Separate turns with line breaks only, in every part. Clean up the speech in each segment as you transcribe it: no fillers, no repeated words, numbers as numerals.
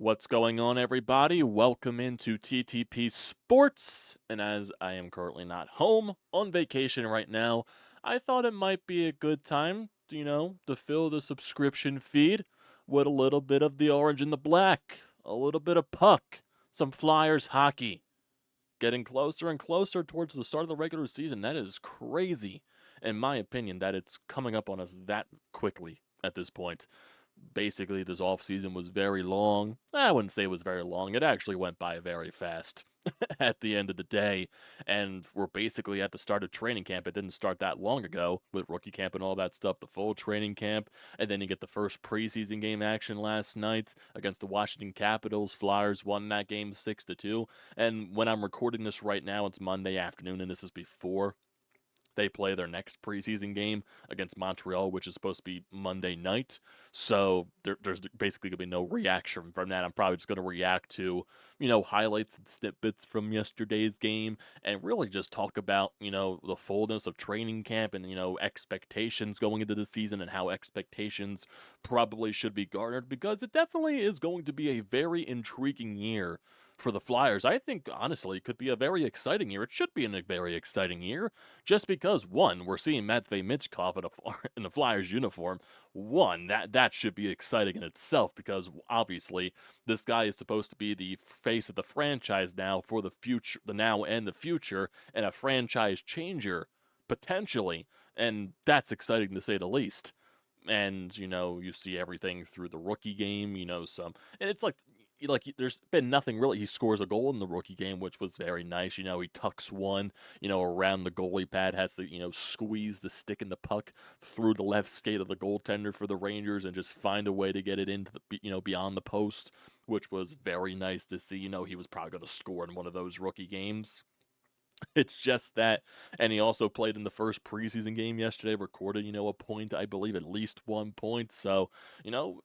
What's going on, everybody? Welcome into TTP Sports. And as I am currently not home on vacation right now, I thought it might be a good time, to fill the subscription feed with a little bit of the orange and the black, a little bit of puck, some Flyers hockey. Getting closer and closer towards the start of the regular season. That is crazy, in my opinion, that it's coming up on us that quickly at this point. Basically, this offseason was very long. I wouldn't say it was very long. It actually went by very fast at the end of the day. And we're basically at the start of training camp. It didn't start that long ago with rookie camp and all that stuff, the full training camp. And then you get the first preseason game action last night against the Washington Capitals. Flyers won that game 6-2. And when I'm recording this right now, it's Monday afternoon, and this is before they play their next preseason game against Montreal, which is supposed to be Monday night. So there's basically going to be no reaction from that. I'm probably just going to react to, highlights and snippets from yesterday's game and really just talk about, the fullness of training camp and, expectations going into the season and how expectations probably should be garnered because it definitely is going to be a very intriguing year for the Flyers. I think, honestly, it could be a very exciting year. It should be a very exciting year just because, one, we're seeing Matvei Michkov in a Flyers uniform. One, that should be exciting in itself because, obviously, this guy is supposed to be the face of the franchise now for the future, the now and the future, and a franchise changer, potentially. And that's exciting to say the least. And, you see everything through the rookie game, and it's like there's been nothing really. He scores a goal in the rookie game, which was very nice. He tucks one, around the goalie pad, has to, squeeze the stick in the puck through the left skate of the goaltender for the Rangers and just find a way to get it into the, beyond the post, which was very nice to see. He was probably going to score in one of those rookie games. It's just that, and he also played in the first preseason game yesterday, recorded, a point, I believe, at least 1 point. So,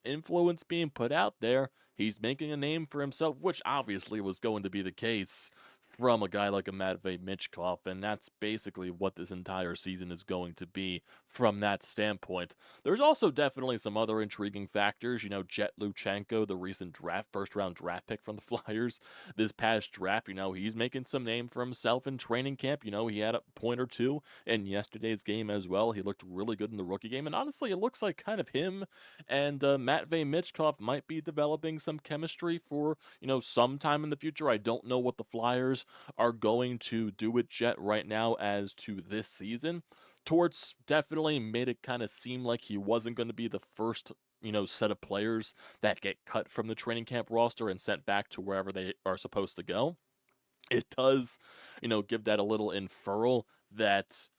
influence being put out there. He's making a name for himself, which obviously was going to be the case from a guy like a Matvei Michkov, and that's basically what this entire season is going to be from that standpoint. There's also definitely some other intriguing factors. Jett Luchanko, the recent first round draft pick from the Flyers, this past draft, he's making some name for himself in training camp. He had a point or two in yesterday's game as well. He looked really good in the rookie game, and honestly, it looks like kind of him and Matvei Michkov might be developing some chemistry for, sometime in the future. I don't know what the Flyers are going to do with Jett right now as to this season. Torts definitely made it kind of seem like he wasn't going to be the first set of players that get cut from the training camp roster and sent back to wherever they are supposed to go. It does, give that a little inferral that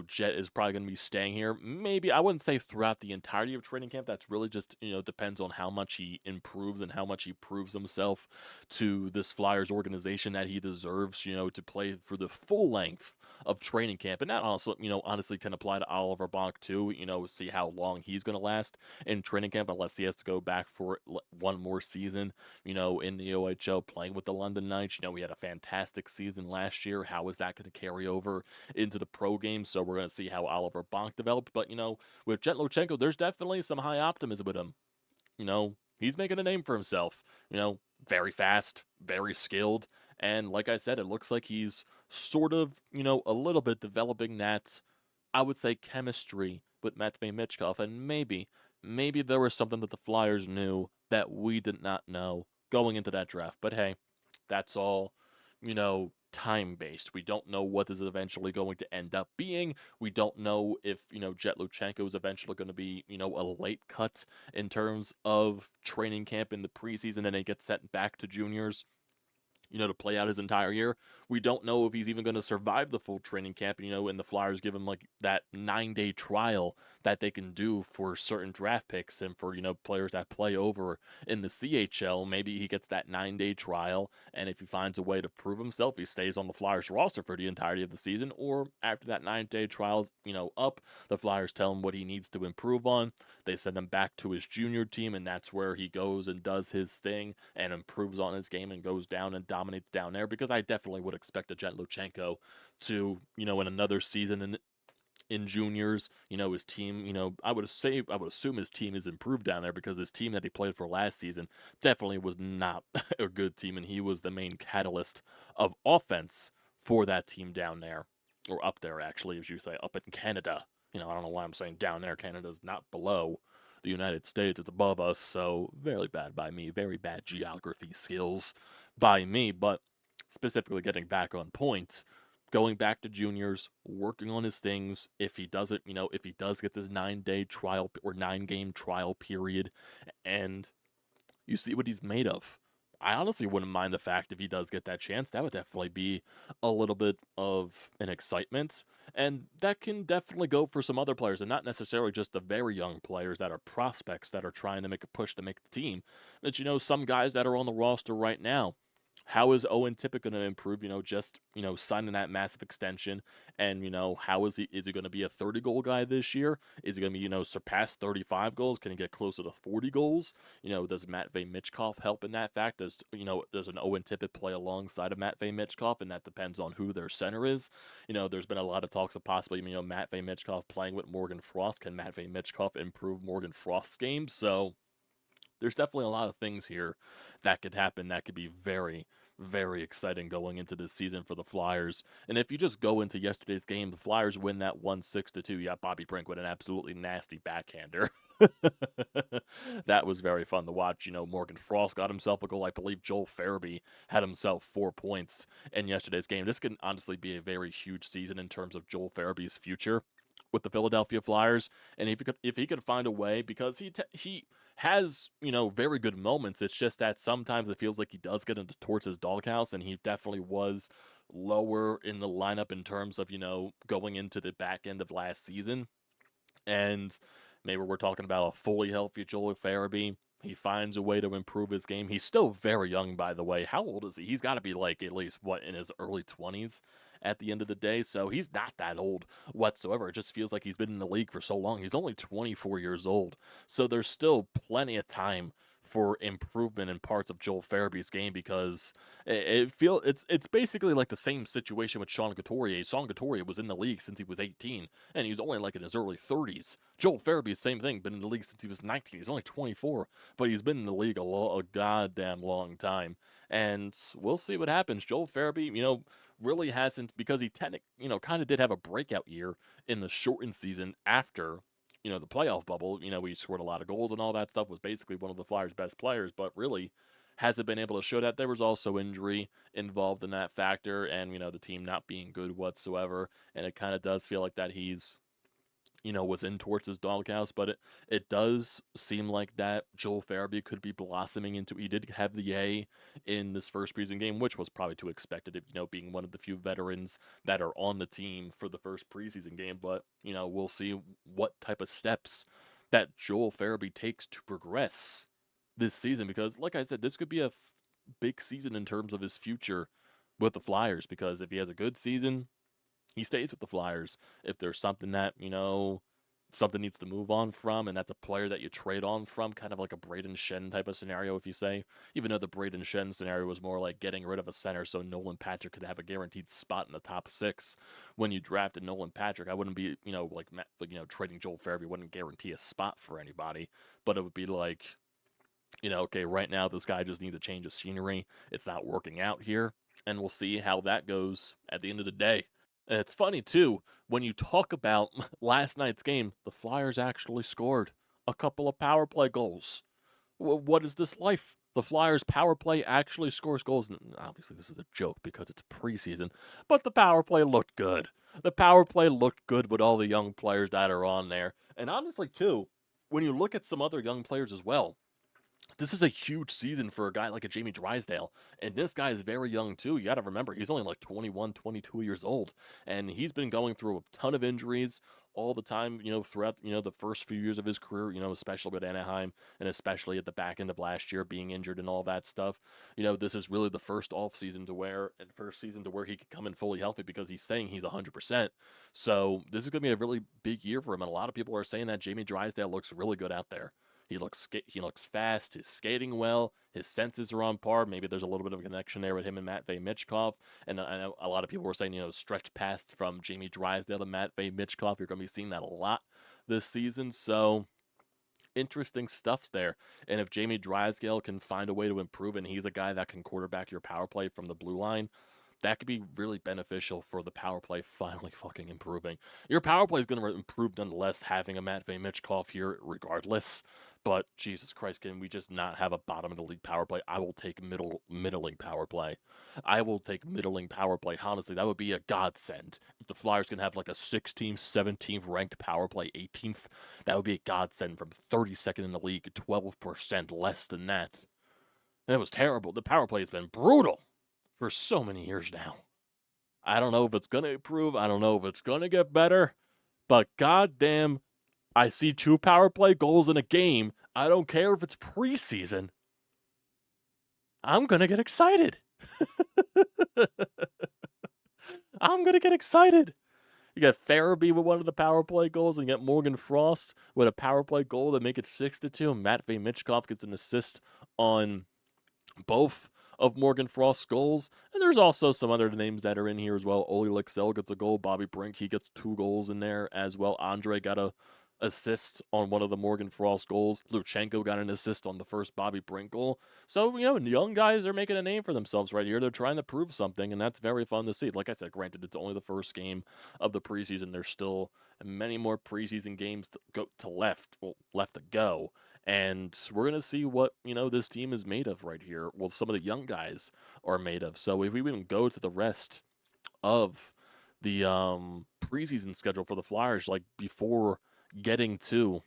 Jett is probably going to be staying here. Maybe I wouldn't say throughout the entirety of training camp. That's really just, depends on how much he improves and how much he proves himself to this Flyers organization that he deserves, to play for the full length of training camp. And that also, honestly can apply to Oliver Bonk too, see how long he's going to last in training camp unless he has to go back for one more season, in the OHL playing with the London Knights. We had a fantastic season last year. How is that going to carry over into the pro game? So we're going to see how Oliver Bonk developed. But, with Jett Luchanko, there's definitely some high optimism with him. He's making a name for himself. Very fast, very skilled. And like I said, it looks like he's sort of, a little bit developing that, I would say, chemistry with Matvei Michkov. And maybe there was something that the Flyers knew that we did not know going into that draft. But hey, that's all, time based. We don't know what is eventually going to end up being. We don't know if, Jett Luchanko is eventually going to be, a late cut in terms of training camp in the preseason and he gets sent back to juniors, to play out his entire year. We don't know if he's even going to survive the full training camp, and the Flyers give him like that 9-day trial that they can do for certain draft picks and for, players that play over in the CHL. Maybe he gets that 9-day trial, and if he finds a way to prove himself, he stays on the Flyers roster for the entirety of the season, or after that 9-day trial's, up, the Flyers tell him what he needs to improve on. They send him back to his junior team, and that's where he goes and does his thing and improves on his game and goes down and dominates down there, because I definitely would expect a Jett Luchanko to, in another season in juniors. His team, I would assume his team is improved down there because his team that he played for last season definitely was not a good team, and he was the main catalyst of offense for that team down there, or up there, actually, as you say, up in Canada. I don't know why I'm saying down there. Canada's not below the United States, it's above us, so very bad by me. Very bad geography skills by me, but specifically getting back on point, going back to juniors, working on his things. If he does it, if he does get this 9-day trial or 9-game trial period, and you see what he's made of. I honestly wouldn't mind the fact if he does get that chance. That would definitely be a little bit of an excitement. And that can definitely go for some other players, and not necessarily just the very young players that are prospects that are trying to make a push to make the team. But some guys that are on the roster right now. How is Owen Tippett going to improve? Just signing that massive extension, and how is he? Is he going to be a 30-goal guy this year? Is he going to be surpass 35 goals? Can he get closer to 40 goals? Does Matvei Michkov help in that fact? Does an Owen Tippett play alongside of Matvei Michkov? And that depends on who their center is. There's been a lot of talks of possibly Matvei Michkov playing with Morgan Frost. Can Matvei Michkov improve Morgan Frost's game? So there's definitely a lot of things here that could happen that could be very, very exciting going into this season for the Flyers. And if you just go into yesterday's game, the Flyers win that 1-6-2. Yeah, Bobby Brink with an absolutely nasty backhander. That was very fun to watch. Morgan Frost got himself a goal. I believe Joel Farabee had himself 4 points in yesterday's game. This can honestly be a very huge season in terms of Joel Farabee's future with the Philadelphia Flyers. And if he could find a way, because he has very good moments. It's just that sometimes it feels like he does get into towards his doghouse, and he definitely was lower in the lineup in terms of going into the back end of last season. And maybe we're talking about a fully healthy Joel Farabee. He finds a way to improve his game. He's still very young, by the way. How old is he? He's got to be like at least, in his early 20s at the end of the day. So he's not that old whatsoever. It just feels like he's been in the league for so long. He's only 24 years old. So there's still plenty of time for improvement in parts of Joel Farabee's game, because it's basically like the same situation with Sean Couturier. Sean Couturier was in the league since he was 18, and he's only like in his early 30s. Joel Farabee, same thing, been in the league since he was 19. He's only 24, but he's been in the league a goddamn long time. And we'll see what happens. Joel Farabee, really hasn't, because he kind of did have a breakout year in the shortened season after the playoff bubble. He scored a lot of goals and all that stuff, was basically one of the Flyers' best players, but really hasn't been able to show that. There was also injury involved in that factor, and, the team not being good whatsoever, and it kind of does feel like that he's was in towards his doghouse, but it does seem like that Joel Farabee could be blossoming into. He did have the A in this first preseason game, which was probably to expected, being one of the few veterans that are on the team for the first preseason game. But we'll see what type of steps that Joel Farabee takes to progress this season, because, like I said, this could be a big season in terms of his future with the Flyers. Because if he has a good season, he stays with the Flyers. If there's something that, something needs to move on from, and that's a player that you trade on from, kind of like a Braden Shen type of scenario, if you say, even though the Braden Shen scenario was more like getting rid of a center so Nolan Patrick could have a guaranteed spot in the top 6. When you drafted Nolan Patrick, I wouldn't be, trading Joel Farabee wouldn't guarantee a spot for anybody, but it would be like, okay, right now this guy just needs a change of scenery. It's not working out here, and we'll see how that goes at the end of the day. And it's funny, too, when you talk about last night's game, the Flyers actually scored a couple of power play goals. What is this life? The Flyers' power play actually scores goals. And obviously, this is a joke because it's preseason, but the power play looked good. The power play looked good with all the young players that are on there. And honestly, too, when you look at some other young players as well, this is a huge season for a guy like a Jamie Drysdale. And this guy is very young, too. You got to remember, he's only like 21, 22 years old. And he's been going through a ton of injuries all the time, throughout, the first few years of his career, especially with Anaheim, and especially at the back end of last year being injured and all that stuff. This is really the first season to where he could come in fully healthy, because he's saying he's 100%. So this is going to be a really big year for him. And a lot of people are saying that Jamie Drysdale looks really good out there. He looks fast. He's skating well. His senses are on par. Maybe there's a little bit of a connection there with him and Matvei Michkov. And I know a lot of people were saying, stretch pass from Jamie Drysdale to Matvei Michkov. You're going to be seeing that a lot this season. So interesting stuff there. And if Jamie Drysdale can find a way to improve, and he's a guy that can quarterback your power play from the blue line, that could be really beneficial for the power play finally fucking improving. Your power play is going to improve nonetheless, having a Matvei Michkov here regardless. But Jesus Christ, can we just not have a bottom of the league power play? I will take middling power play. I will take middling power play. Honestly, that would be a godsend. If the Flyers can have like a 16th, 17th ranked power play, 18th, that would be a godsend from 32nd in the league, 12% less than that. And it was terrible. The power play has been brutal for so many years now. I don't know if it's going to improve. I don't know if it's going to get better. But goddamn, I see 2 power play goals in a game. I don't care if it's preseason. I'm going to get excited. I'm going to get excited. You got Farabee with one of the power play goals, and you got Morgan Frost with a power play goal to make it 6-2. Matvei Michkov gets an assist on both of Morgan Frost's goals. And there's also some other names that are in here as well. Oli Lexell gets a goal. Bobby Brink, he gets 2 goals in there as well. Andre got a assist on one of the Morgan Frost goals. Luchanko got an assist on the first Bobby Brink goal. So, young guys are making a name for themselves right here. They're trying to prove something, and that's very fun to see. Like I said, granted, it's only the first game of the preseason. There's still many more preseason games left to go. And we're going to see what, this team is made of right here. Well, some of the young guys are made of. So if we even go to the rest of the preseason schedule for the Flyers, like before getting to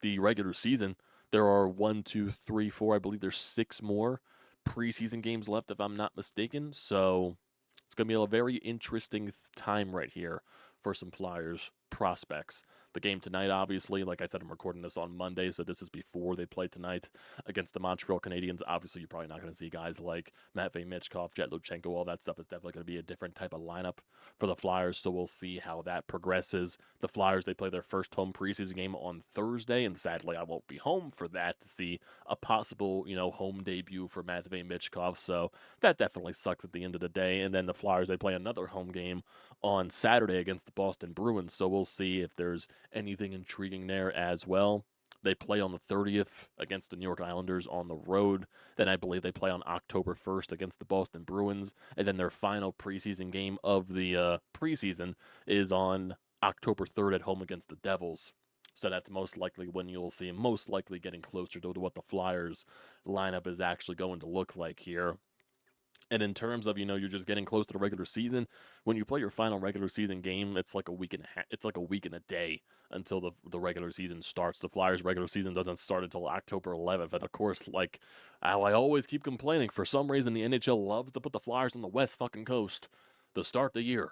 the regular season, there are 1, 2, 3, 4, I believe there's 6 more preseason games left, if I'm not mistaken. So it's going to be a very interesting time right here for some Flyers prospects. The game tonight, obviously, like I said, I'm recording this on Monday, so this is before they play tonight against the Montreal Canadiens. Obviously, you're probably not going to see guys like Matvei Michkov, Jett Luchanko, all that stuff. Is definitely going to be a different type of lineup for the Flyers, so we'll see how that progresses. The Flyers, they play their first home preseason game on Thursday, and sadly, I won't be home for that to see a possible, home debut for Matvei Michkov, so that definitely sucks at the end of the day. And then the Flyers, they play another home game on Saturday against the Boston Bruins, so we'll see if there's anything intriguing there as well. They play on the 30th against the New York Islanders on the road. Then I believe they play on October 1st against the Boston Bruins. And then their final preseason game of the preseason is on October 3rd at home against the Devils. So that's most likely when you'll see him most likely getting closer to what the Flyers lineup is actually going to look like here. And in terms of, you're just getting close to the regular season, when you play your final regular season game, it's like a week and a day until the regular season starts. The Flyers regular season doesn't start until October 11th. And of course, like how I always keep complaining, for some reason the NHL loves to put the Flyers on the West fucking coast to start the year.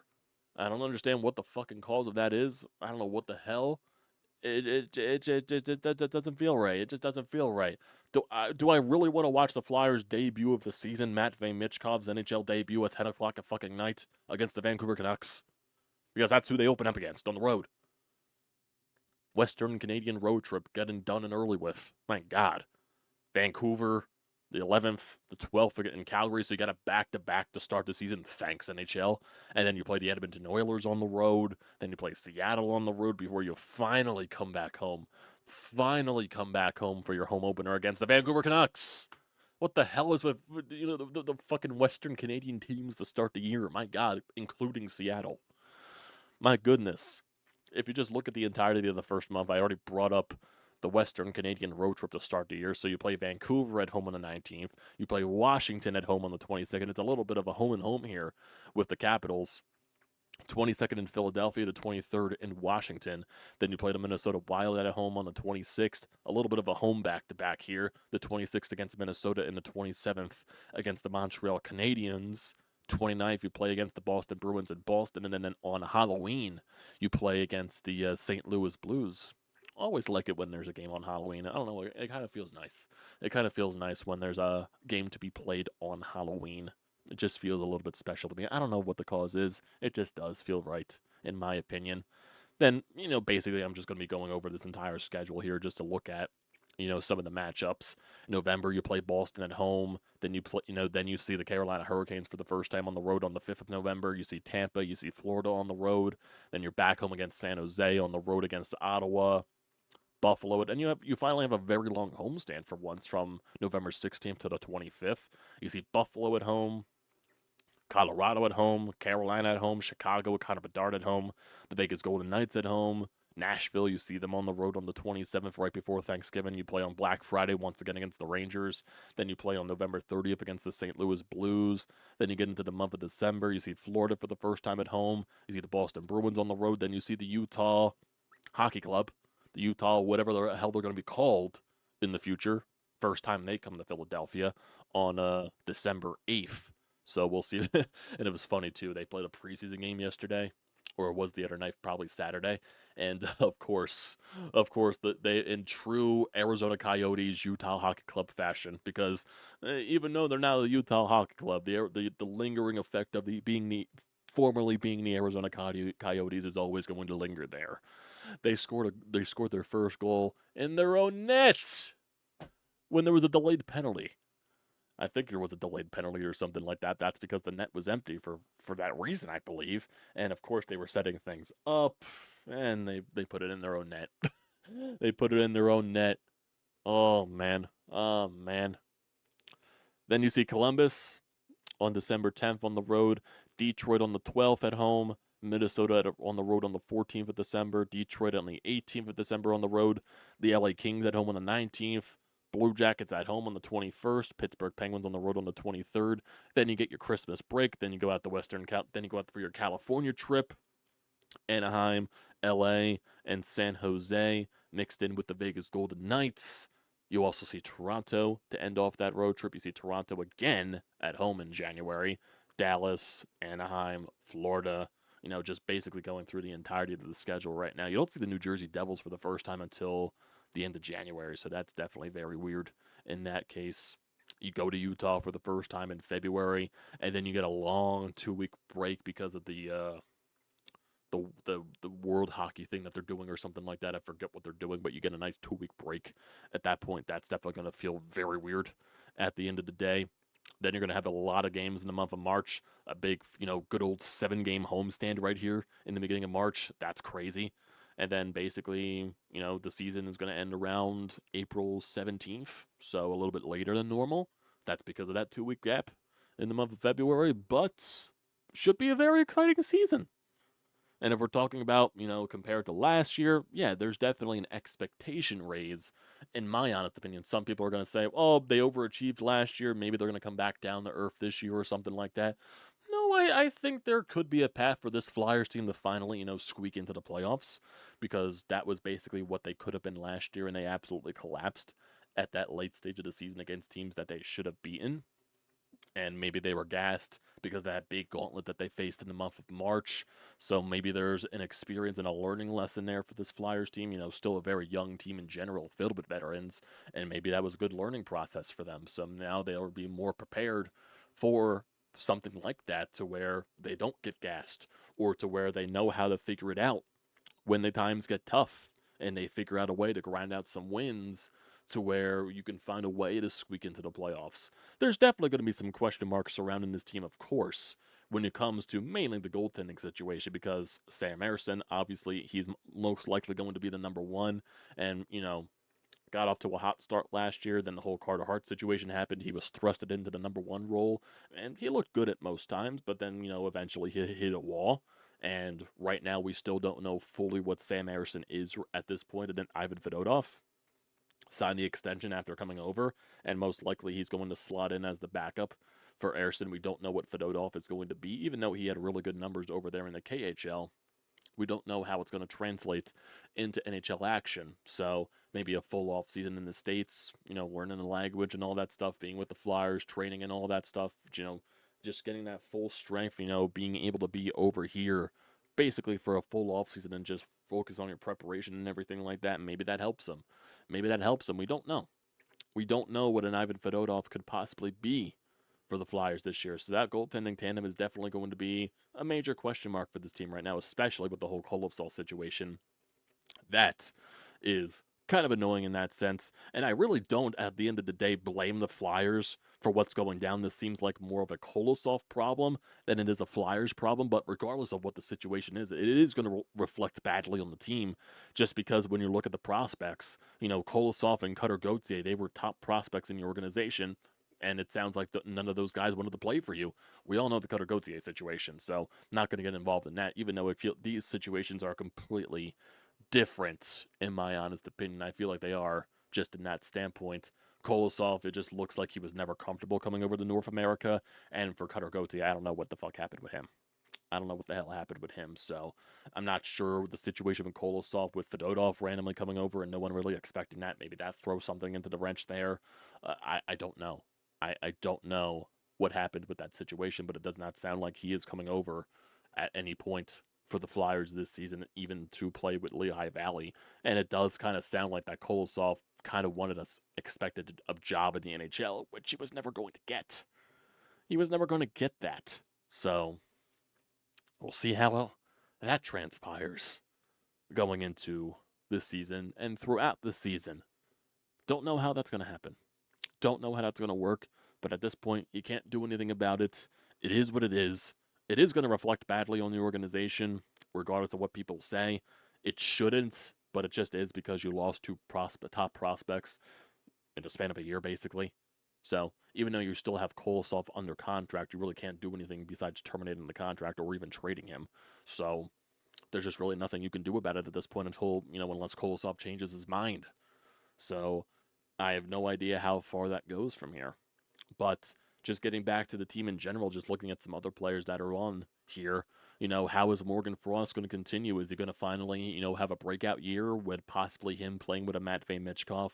I don't understand what the fucking cause of that is. I don't know what the hell. It doesn't feel right. It just doesn't feel right. Do I really want to watch the Flyers' debut of the season, Matvei Michkov's NHL debut at 10 o'clock at fucking night against the Vancouver Canucks? Because that's who they open up against on the road. Western Canadian road trip getting done and early with. My God. Vancouver, the 11th, the 12th in Calgary, so you got a back-to-back to start the season. Thanks, NHL. And then you play the Edmonton Oilers on the road. Then you play Seattle on the road before you finally come back home. Finally come back home for your home opener against the Vancouver Canucks. What the hell is with the fucking Western Canadian teams to start the year? My God, including Seattle. My goodness. If you just look at the entirety of the first month, I already brought up the Western Canadian road trip to start the year. So you play Vancouver at home on the 19th. You play Washington at home on the 22nd. It's a little bit of a home and home here with the Capitals. 22nd in Philadelphia, the 23rd in Washington. Then you play the Minnesota Wild at home on the 26th. A little bit of a home back-to-back here. The 26th against Minnesota and the 27th against the Montreal Canadiens. 29th, you play against the Boston Bruins in Boston. And then on Halloween, you play against the St. Louis Blues. Always like it when there's a game on Halloween. I don't know, it kind of feels nice. It kind of feels nice when there's a game to be played on Halloween. It just feels a little bit special to me. I don't know what the cause is. It just does feel right, in my opinion. Then, basically I'm just going to be going over this entire schedule here just to look at some of the matchups. November, you play Boston at home. Then you play, then you see the Carolina Hurricanes for the first time on the road on the 5th of November. You see Tampa, you see Florida on the road. Then you're back home against San Jose, on the road against Ottawa, Buffalo, and you finally have a very long homestand for once from November 16th to the 25th. You see Buffalo at home, Colorado at home, Carolina at home, Chicago with Connor Bedard at home, the Vegas Golden Knights at home, Nashville, you see them on the road on the 27th, right before Thanksgiving. You play on Black Friday once again against the Rangers. Then you play on November 30th against the St. Louis Blues. Then you get into the month of December. You see Florida for the first time at home. You see the Boston Bruins on the road. Then you see the Utah Hockey Club, the Utah, whatever the hell they're going to be called in the future. First time they come to Philadelphia on December 8th. So we'll see. And it was funny, too. They played a preseason game yesterday, or it was the other night, probably Saturday. And of course, they in true Arizona Coyotes Utah Hockey Club fashion, because even though they're now the Utah Hockey Club, the lingering effect of formerly being the Arizona Coyotes is always going to linger there. They scored their first goal in their own net when there was a delayed penalty. I think there was a delayed penalty or something like that. That's because the net was empty for that reason, I believe. And of course, they were setting things up, and they put it in their own net. They put it in their own net. Oh man, oh man. Then you see Columbus on December 10th on the road, Detroit on the 12th at home, Minnesota on the road on the 14th of December, Detroit on the 18th of December on the road, the LA Kings at home on the 19th, Blue Jackets at home on the 21st, Pittsburgh Penguins on the road on the 23rd. Then you get your Christmas break. Then you go out then you go out for your California trip. Anaheim, LA, and San Jose mixed in with the Vegas Golden Knights. You also see Toronto to end off that road trip. You see Toronto again at home in January. Dallas, Anaheim, Florida. Just basically going through the entirety of the schedule right now. You don't see the New Jersey Devils for the first time until the end of January, so that's definitely very weird in that case. You go to Utah for the first time in February, and then you get a long 2-week break because of the World Hockey thing that they're doing or something like that. I forget what they're doing, but you get a nice 2-week break at that point. That's definitely going to feel very weird at the end of the day. Then you're going to have a lot of games in the month of March. A big, good old 7-game homestand right here in the beginning of March. That's crazy. And then basically, the season is going to end around April 17th, so a little bit later than normal. That's because of that 2-week gap in the month of February, but should be a very exciting season. And if we're talking about, compared to last year, yeah, there's definitely an expectation raise, in my honest opinion. Some people are going to say, oh, they overachieved last year. Maybe they're going to come back down to earth this year or something like that. No, I think there could be a path for this Flyers team to finally, squeak into the playoffs, because that was basically what they could have been last year, and they absolutely collapsed at that late stage of the season against teams that they should have beaten. And maybe they were gassed because of that big gauntlet that they faced in the month of March. So maybe there's an experience and a learning lesson there for this Flyers team. Still a very young team in general, filled with veterans, and maybe that was a good learning process for them. So now they'll be more prepared for something like that, to where they don't get gassed, or to where they know how to figure it out when the times get tough, and they figure out a way to grind out some wins to where you can find a way to squeak into the playoffs. There's definitely going to be some question marks surrounding this team, of course, when it comes to mainly the goaltending situation, because Sam Ersson, obviously, he's most likely going to be the number one, and, got off to a hot start last year. Then the whole Carter Hart situation happened. He was thrusted into the number one role, and he looked good at most times, but then, eventually he hit a wall. And right now, we still don't know fully what Sam Ersson is at this point. And then Ivan Fedotov signed the extension after coming over, and most likely he's going to slot in as the backup for Ersson. We don't know what Fedotov is going to be, even though he had really good numbers over there in the KHL. We don't know how it's going to translate into NHL action. So maybe a full off season in the States, learning the language and all that stuff, being with the Flyers, training and all that stuff, just getting that full strength, being able to be over here basically for a full off season and just focus on your preparation and everything like that. And maybe that helps them. We don't know. We don't know what an Ivan Fedotov could possibly be for the Flyers this year. So that goaltending tandem is definitely going to be a major question mark for this team right now, especially with the whole Kolovsov situation. That is kind of annoying in that sense. And I really don't, at the end of the day, blame the Flyers for what's going down. This seems like more of a Kolosov problem than it is a Flyers problem. But regardless of what the situation is, it is going to reflect badly on the team, just because when you look at the prospects, Kolosov and Cutter Gauthier, they were top prospects in the organization. And it sounds like none of those guys wanted to play for you. We all know the Cutter Gauthier situation, so not going to get involved in that, even though I feel these situations are completely different, in my honest opinion. I feel like they are, just in that standpoint. Kolosov, it just looks like he was never comfortable coming over to North America. And for Cutter Gauthier, I don't know what the fuck happened with him. I don't know what the hell happened with him. So I'm not sure the situation with Kolosov, with Fedotov randomly coming over and no one really expecting that. Maybe that throws something into the wrench there. I don't know. I don't know what happened with that situation, but it does not sound like he is coming over at any point for the Flyers this season, even to play with Lehigh Valley. And it does kind of sound like that Kolosov kind of expected a job in the NHL, which he was never going to get. He was never going to get that. So we'll see how well that transpires going into this season and throughout the season. Don't know how that's going to happen. Don't know how that's going to work, but at this point, you can't do anything about it. It is what it is. It is going to reflect badly on the organization, regardless of what people say. It shouldn't, but it just is because you lost two top prospects in the span of a year, basically. So even though you still have Kolosov under contract, you really can't do anything besides terminating the contract or even trading him. So there's just really nothing you can do about it at this point until, unless Kolosov changes his mind. So I have no idea how far that goes from here. But just getting back to the team in general, just looking at some other players that are on here, how is Morgan Frost going to continue? Is he going to finally, have a breakout year with possibly him playing with a Matvei Michkov,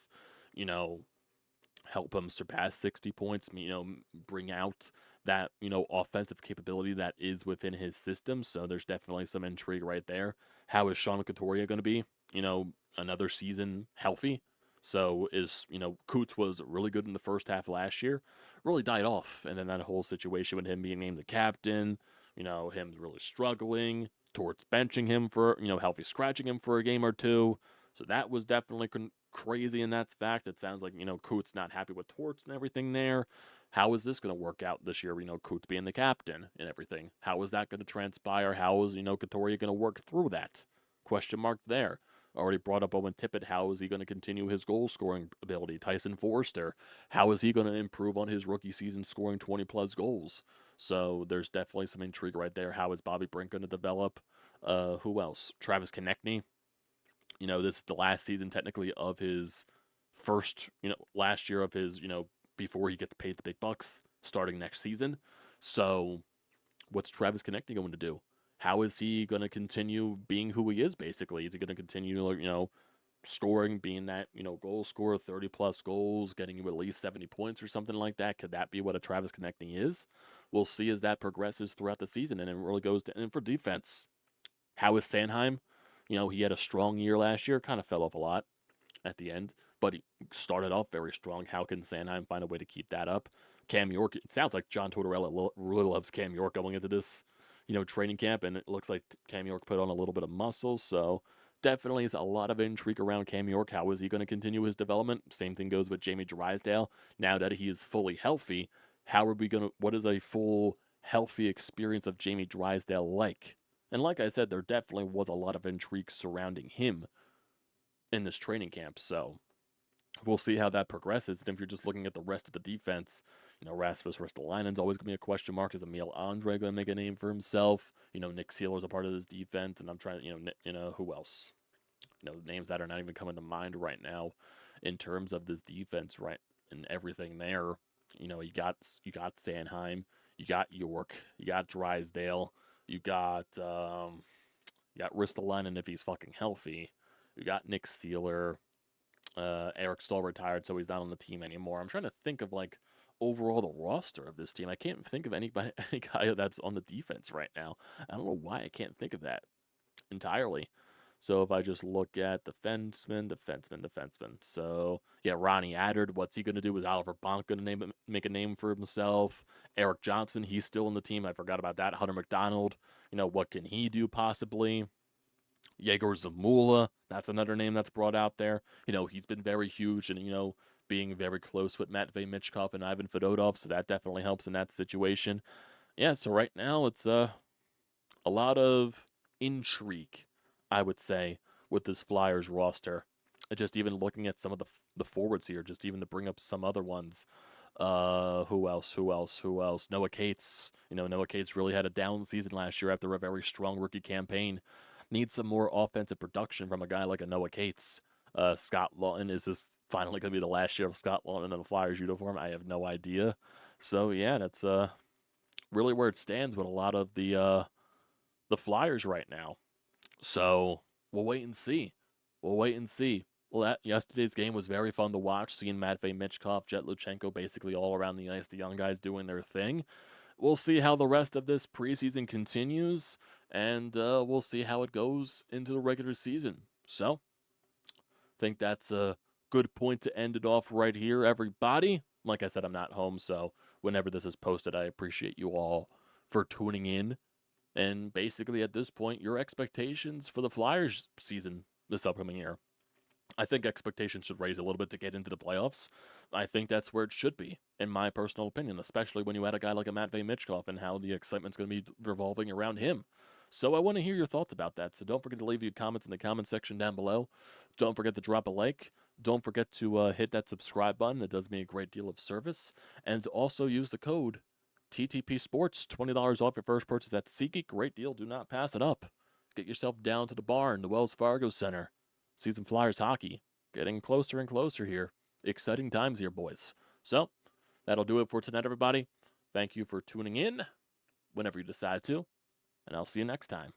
help him surpass 60 points, bring out that, offensive capability that is within his system. So there's definitely some intrigue right there. How is Sean Couturier going to be, another season healthy? So Coots was really good in the first half last year, really died off. And then that whole situation with him being named the captain, him really struggling towards benching him for, healthy scratching him for a game or two. So that was definitely crazy in that fact. It sounds like, Coots not happy with Torts and everything there. How is this going to work out this year? Coots being the captain and everything. How is that going to transpire? How is, Couturier going to work through that? Question mark there. Already brought up Owen Tippett. How is he going to continue his goal scoring ability? Tyson Forster. How is he going to improve on his rookie season scoring 20 plus goals? So there's definitely some intrigue right there. How is Bobby Brink going to develop? Who else? Travis Konechny. This is the last season technically of his first, last year of his, before he gets paid the big bucks starting next season. So what's Travis Konechny going to do? How is he going to continue being who he is, basically? Is he going to continue, scoring, being that, goal scorer, 30 plus goals, getting you at least 70 points or something like that? Could that be what a Travis Konechny is? We'll see as that progresses throughout the season and it really goes to, and for defense. How is Sanheim? He had a strong year last year, kind of fell off a lot at the end, but he started off very strong. How can Sanheim find a way to keep that up? Cam York, it sounds like John Tortorella really loves Cam York going into this, training camp, and it looks like Cam York put on a little bit of muscle, so definitely is a lot of intrigue around Cam York. How is he going to continue his development? Same thing goes with Jamie Drysdale. Now that he is fully healthy, what is a full, healthy experience of Jamie Drysdale like? And like I said, there definitely was a lot of intrigue surrounding him in this training camp. So we'll see how that progresses. And if you're just looking at the rest of the defense, Rasmus Ristolainen's always going to be a question mark. Is Emil Andre going to make a name for himself? Nick Sealer's a part of this defense. And I'm trying to, who else? Names that are not even coming to mind right now in terms of this defense, right? And everything there. You got Sanheim, you got York, you got Drysdale. You got Ristolainen if he's fucking healthy. You got Nick Sealer. Eric Stahl retired, so he's not on the team anymore. I'm trying to think of overall the roster of this team. I can't think of any guy that's on the defense right now. I don't know why I can't think of that entirely. So if I just look at defenseman. So yeah, Ronnie Addard. What's he going to do? Is Oliver Bonk going to make a name for himself? Eric Johnson, he's still on the team. I forgot about that. Hunter McDonald. What can he do possibly? Yegor Zamula, that's another name that's brought out there. He's been very huge and, being very close with Matvei Michkov and Ivan Fedotov, so that definitely helps in that situation. Yeah, so right now it's a lot of intrigue, I would say, with this Flyers roster. Just even looking at some of the forwards here, just even to bring up some other ones. Who else? Who else? Who else? Noah Cates. Noah Cates really had a down season last year after a very strong rookie campaign. Needs some more offensive production from a guy like a Noah Cates. Scott Lawton, is this finally going to be the last year of Scott Lawton in a Flyers uniform? I have no idea. So yeah, that's really where it stands with a lot of the Flyers right now. So we'll wait and see. We'll wait and see. Well, yesterday's game was very fun to watch, seeing Matvei Michkov, Jett Luchanko basically all around the ice, the young guys doing their thing. We'll see how the rest of this preseason continues, and we'll see how it goes into the regular season. So, I think that's a good point to end it off right here, everybody. Like I said, I'm not home, so whenever this is posted, I appreciate you all for tuning in. And basically, at this point, your expectations for the Flyers season this upcoming year. I think expectations should raise a little bit to get into the playoffs. I think that's where it should be, in my personal opinion, especially when you add a guy like a Matvei Michkov and how the excitement's going to be revolving around him. So I want to hear your thoughts about that. So don't forget to leave your comments in the comment section down below. Don't forget to drop a like. Don't forget to hit that subscribe button. It does me a great deal of service. And to also use the code TTPSPORTS, $20 off your first purchase at SEATGEEK. Great deal. Do not pass it up. Get yourself down to the bar in the Wells Fargo Center. See some Flyers hockey. Getting closer and closer here. Exciting times here, boys. So, that'll do it for tonight, everybody. Thank you for tuning in whenever you decide to, and I'll see you next time.